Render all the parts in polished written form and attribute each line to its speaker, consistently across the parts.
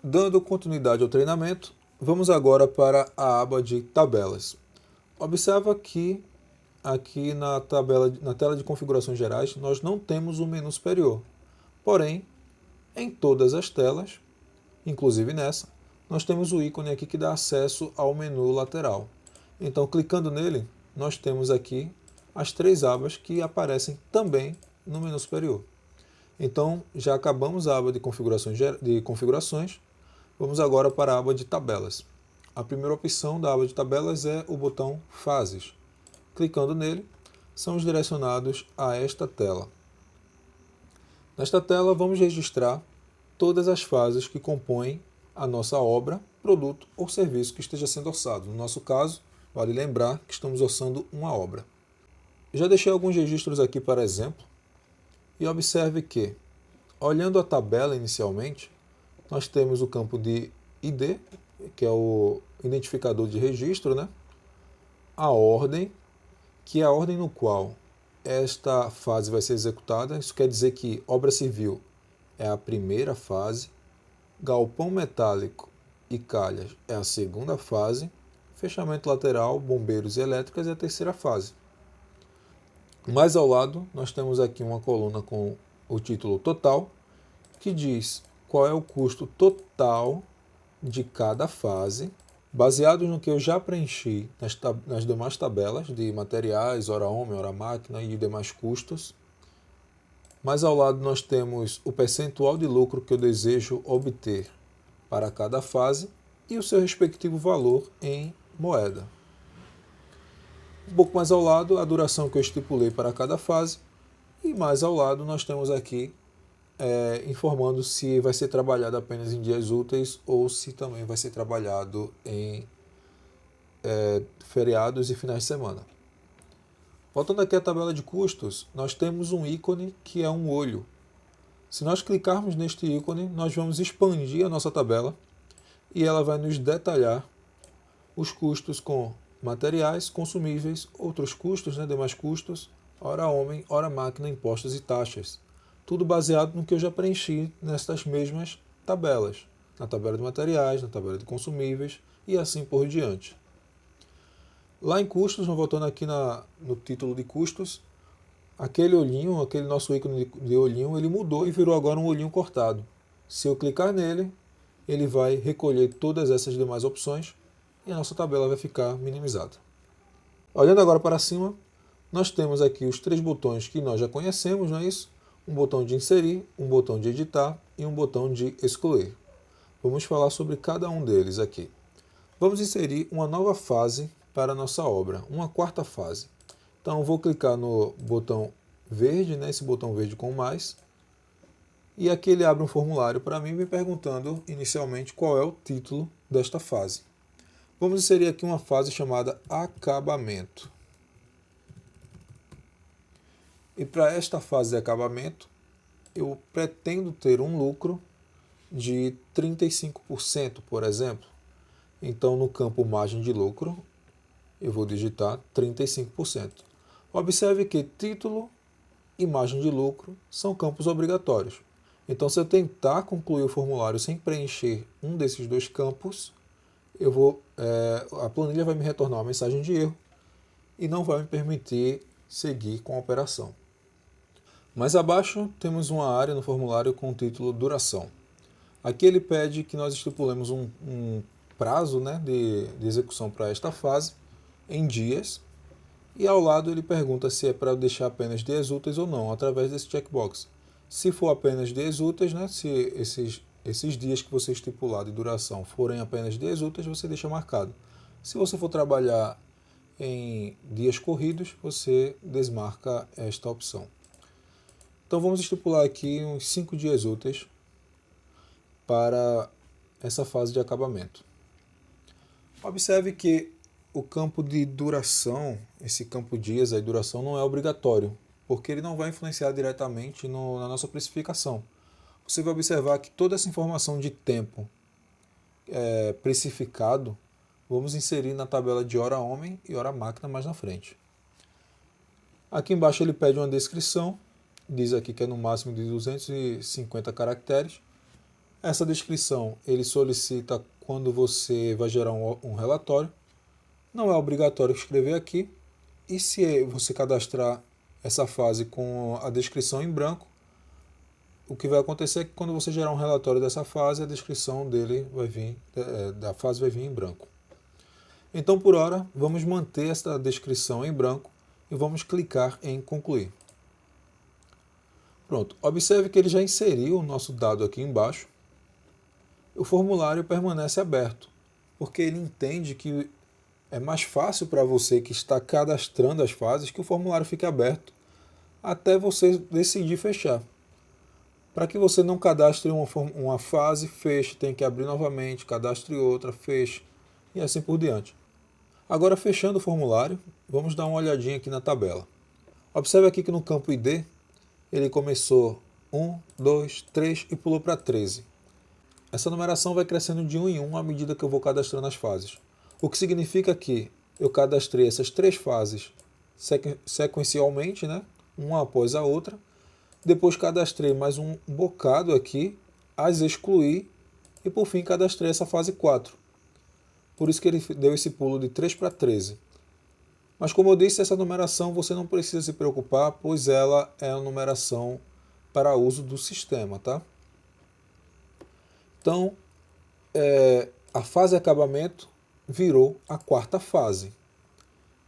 Speaker 1: Dando continuidade ao treinamento, vamos agora para a aba de tabelas. Observa que aqui na tela de configurações gerais, nós não temos um menu superior. Porém, em todas as telas, inclusive nessa, nós temos o ícone aqui que dá acesso ao menu lateral. Então, clicando nele, nós temos aqui as três abas que aparecem também no menu superior. Então, já acabamos a aba de configurações. Vamos agora para a aba de tabelas. A primeira opção da aba de tabelas é o botão Fases. Clicando nele, somos direcionados a esta tela. Nesta tela, vamos registrar todas as fases que compõem a nossa obra, produto ou serviço que esteja sendo orçado. No nosso caso, vale lembrar que estamos orçando uma obra. Já deixei alguns registros aqui para exemplo, e observe que, olhando a tabela inicialmente, nós temos o campo de ID, que é o identificador de registro, né? A ordem, que é a ordem no qual esta fase vai ser executada. Isso quer dizer que obra civil é a primeira fase, galpão metálico e calhas é a segunda fase, fechamento lateral, bombeiros e elétricas é a terceira fase. Mais ao lado, nós temos aqui uma coluna com o título total, que diz qual é o custo total de cada fase, baseado no que eu já preenchi nas demais tabelas de materiais, hora homem, hora máquina e demais custos. Mais ao lado nós temos o percentual de lucro que eu desejo obter para cada fase e o seu respectivo valor em moeda. Um pouco mais ao lado, a duração que eu estipulei para cada fase. E mais ao lado, nós temos aqui informando se vai ser trabalhado apenas em dias úteis ou se também vai ser trabalhado em feriados e finais de semana. Voltando aqui à tabela de custos, nós temos um ícone que é um olho. Se nós clicarmos neste ícone, nós vamos expandir a nossa tabela e ela vai nos detalhar os custos com materiais, consumíveis, outros custos, demais custos, hora homem, hora máquina, impostos e taxas. Tudo baseado no que eu já preenchi nestas mesmas tabelas. Na tabela de materiais, na tabela de consumíveis e assim por diante. Lá em custos, voltando aqui no título de custos, aquele olhinho, aquele nosso ícone de olhinho, ele mudou e virou agora um olhinho cortado. Se eu clicar nele, ele vai recolher todas essas demais opções e a nossa tabela vai ficar minimizada. Olhando agora para cima, nós temos aqui os três botões que nós já conhecemos, não é isso? Um botão de inserir, um botão de editar e um botão de excluir. Vamos falar sobre cada um deles aqui. Vamos inserir uma nova fase para a nossa obra, uma quarta fase. Então, vou clicar no botão verde, esse botão verde com mais, e aqui ele abre um formulário para mim, me perguntando inicialmente qual é o título desta fase. Vamos inserir aqui uma fase chamada acabamento. E para esta fase de acabamento, eu pretendo ter um lucro de 35%, por exemplo. Então, no campo margem de lucro, eu vou digitar 35%. Observe que título e margem de lucro são campos obrigatórios. Então, se eu tentar concluir o formulário sem preencher um desses dois campos, a planilha vai me retornar uma mensagem de erro e não vai me permitir seguir com a operação. Mais abaixo, temos uma área no formulário com o título Duração. Aqui ele pede que nós estipulemos um prazo de execução para esta fase em dias, e ao lado ele pergunta se é para deixar apenas dias úteis ou não, através desse checkbox. Se for apenas dias úteis, se esses dias que você estipular de duração forem apenas dias úteis, você deixa marcado. Se você for trabalhar em dias corridos, você desmarca esta opção. Então vamos estipular aqui uns 5 dias úteis para essa fase de acabamento. Observe que o campo de duração, esse campo dias, de duração, não é obrigatório, porque ele não vai influenciar diretamente na nossa precificação. Você vai observar que toda essa informação de tempo precificado, vamos inserir na tabela de hora homem e hora máquina mais na frente. Aqui embaixo ele pede uma descrição, diz aqui que é no máximo de 250 caracteres. Essa descrição ele solicita quando você vai gerar um relatório. Não é obrigatório escrever aqui. E se você cadastrar essa fase com a descrição em branco, o que vai acontecer é que quando você gerar um relatório dessa fase, a descrição dele vai vir, da fase vai vir em branco. Então, por hora, vamos manter essa descrição em branco e vamos clicar em concluir. Pronto, observe que ele já inseriu o nosso dado aqui embaixo. O formulário permanece aberto, porque ele entende que é mais fácil para você que está cadastrando as fases que o formulário fique aberto até você decidir fechar. Para que você não cadastre uma fase, feche, tem que abrir novamente, cadastre outra, feche e assim por diante. Agora, fechando o formulário, vamos dar uma olhadinha aqui na tabela. Observe aqui que no campo ID, ele começou 1, 2, 3 e pulou para 13. Essa numeração vai crescendo de 1 em 1 à medida que eu vou cadastrando as fases. O que significa que eu cadastrei essas 3 fases sequencialmente, né? Uma após a outra. Depois cadastrei mais um bocado aqui, as excluí e por fim cadastrei essa fase 4. Por isso que ele deu esse pulo de 3 para 13. Mas como eu disse, essa numeração você não precisa se preocupar, pois ela é a numeração para uso do sistema, tá? Então, a fase acabamento virou a 4ª fase.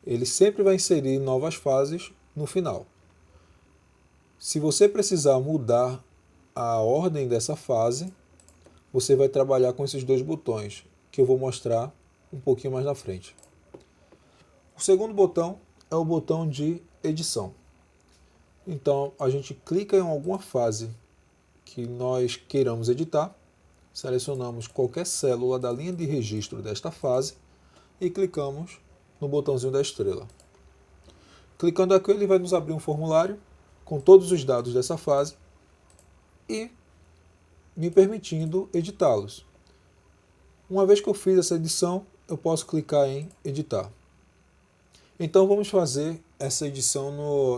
Speaker 1: Ele sempre vai inserir novas fases no final. Se você precisar mudar a ordem dessa fase, você vai trabalhar com esses 2 botões, que eu vou mostrar um pouquinho mais na frente. O segundo botão é o botão de edição. Então, a gente clica em alguma fase que nós queiramos editar, selecionamos qualquer célula da linha de registro desta fase e clicamos no botãozinho da estrela. Clicando aqui, ele vai nos abrir um formulário com todos os dados dessa fase e me permitindo editá-los. Uma vez que eu fiz essa edição, eu posso clicar em editar. Então vamos fazer essa edição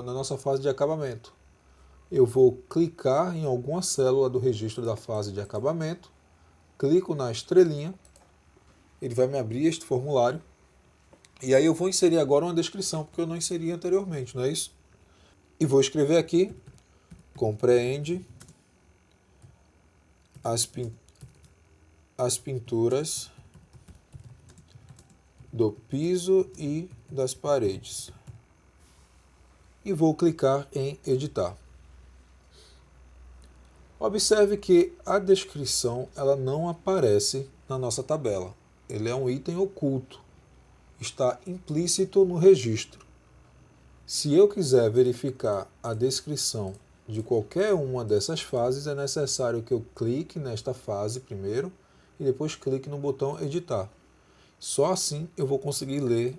Speaker 1: na nossa fase de acabamento. Eu vou clicar em alguma célula do registro da fase de acabamento, clico na estrelinha, ele vai me abrir este formulário, e aí eu vou inserir agora uma descrição, porque eu não inseri anteriormente, não é isso? E vou escrever aqui, compreende as pinturas do piso e das paredes. E vou clicar em editar. Observe que a descrição ela não aparece na nossa tabela. Ele é um item oculto. Está implícito no registro. Se eu quiser verificar a descrição de qualquer uma dessas fases, é necessário que eu clique nesta fase primeiro e depois clique no botão editar. Só assim eu vou conseguir ler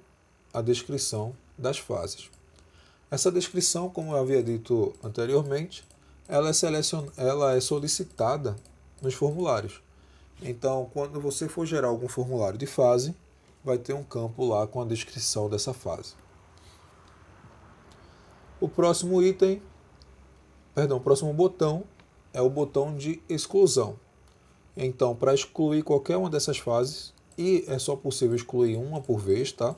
Speaker 1: a descrição das fases. Essa descrição, como eu havia dito anteriormente, ela é solicitada nos formulários. Então, quando você for gerar algum formulário de fase, vai ter um campo lá com a descrição dessa fase. O próximo botão é o botão de exclusão. Então, para excluir qualquer uma dessas fases, e é só possível excluir uma por vez, tá?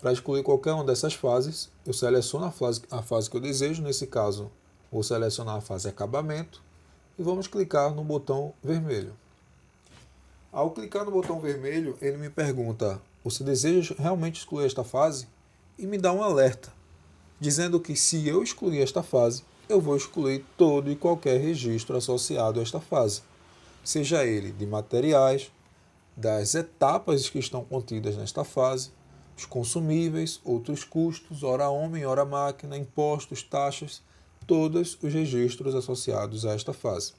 Speaker 1: Para excluir qualquer uma dessas fases, eu seleciono a fase que eu desejo. Nesse caso, vou selecionar a fase acabamento e vamos clicar no botão vermelho. Ao clicar no botão vermelho, ele me pergunta: você deseja realmente excluir esta fase? E me dá um alerta, dizendo que se eu excluir esta fase, eu vou excluir todo e qualquer registro associado a esta fase, seja ele de materiais, das etapas que estão contidas nesta fase, os consumíveis, outros custos, hora homem, hora máquina, impostos, taxas, todos os registros associados a esta fase.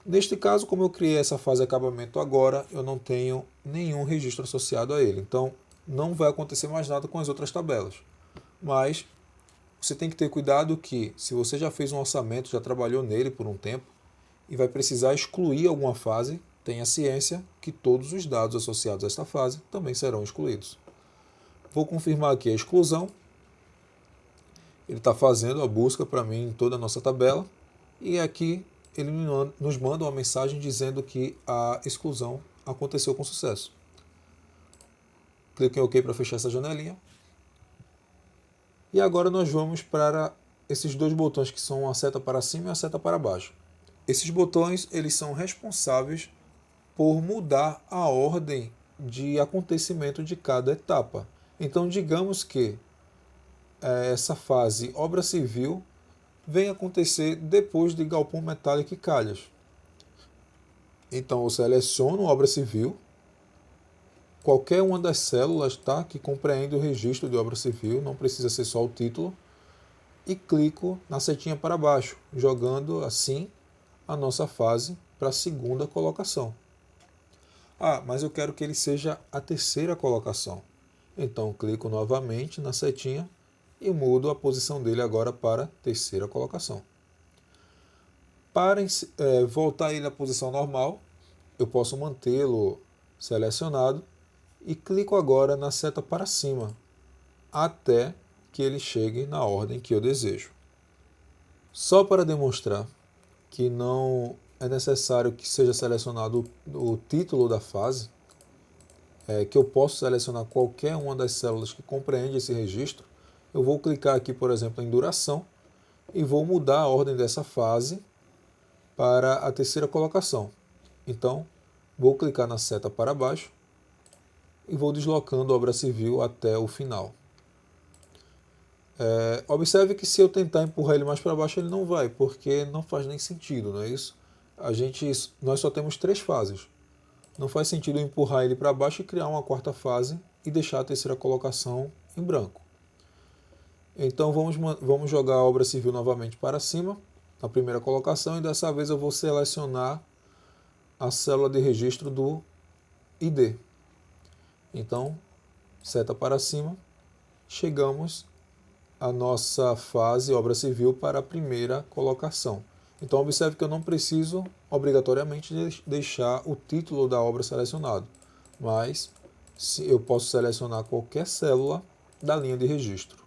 Speaker 1: Neste caso, como eu criei essa fase de acabamento agora, eu não tenho nenhum registro associado a ele, então não vai acontecer mais nada com as outras tabelas. Mas você tem que ter cuidado que, se você já fez um orçamento, já trabalhou nele por um tempo, e vai precisar excluir alguma fase, tenha ciência que todos os dados associados a esta fase também serão excluídos. Vou confirmar aqui a exclusão. Ele está fazendo a busca para mim em toda a nossa tabela. E aqui ele nos manda uma mensagem dizendo que a exclusão aconteceu com sucesso. Clique em OK para fechar essa janelinha. E agora nós vamos para esses dois botões que são a seta para cima e a seta para baixo. Esses botões eles são responsáveis por mudar a ordem de acontecimento de cada etapa. Então, digamos que essa fase obra civil vem acontecer depois de galpão metálico e calhas. Então, eu seleciono obra civil, qualquer uma das células, tá, que compreende o registro de obra civil, não precisa ser só o título, e clico na setinha para baixo, jogando assim a nossa fase para a segunda colocação. Mas eu quero que ele seja a terceira colocação. Então clico novamente na setinha e mudo a posição dele agora para terceira colocação. Para voltar ele à posição normal, eu posso mantê-lo selecionado e clico agora na seta para cima, até que ele chegue na ordem que eu desejo. Só para demonstrar que não é necessário que seja selecionado o título da fase, que eu posso selecionar qualquer uma das células que compreende esse registro, eu vou clicar aqui, por exemplo, em duração e vou mudar a ordem dessa fase para a terceira colocação. Então, vou clicar na seta para baixo e vou deslocando a obra civil até o final. Observe que se eu tentar empurrar ele mais para baixo, ele não vai, porque não faz nem sentido, não é isso? Nós só temos 3 fases. Não faz sentido empurrar ele para baixo e criar uma quarta fase e deixar a terceira colocação em branco. Então vamos jogar a obra civil novamente para cima, na primeira colocação, e dessa vez eu vou selecionar a célula de registro do ID. Então, seta para cima, chegamos à nossa fase obra civil para a primeira colocação. Então observe que eu não preciso obrigatoriamente deixar o título da obra selecionado, mas eu posso selecionar qualquer célula da linha de registro.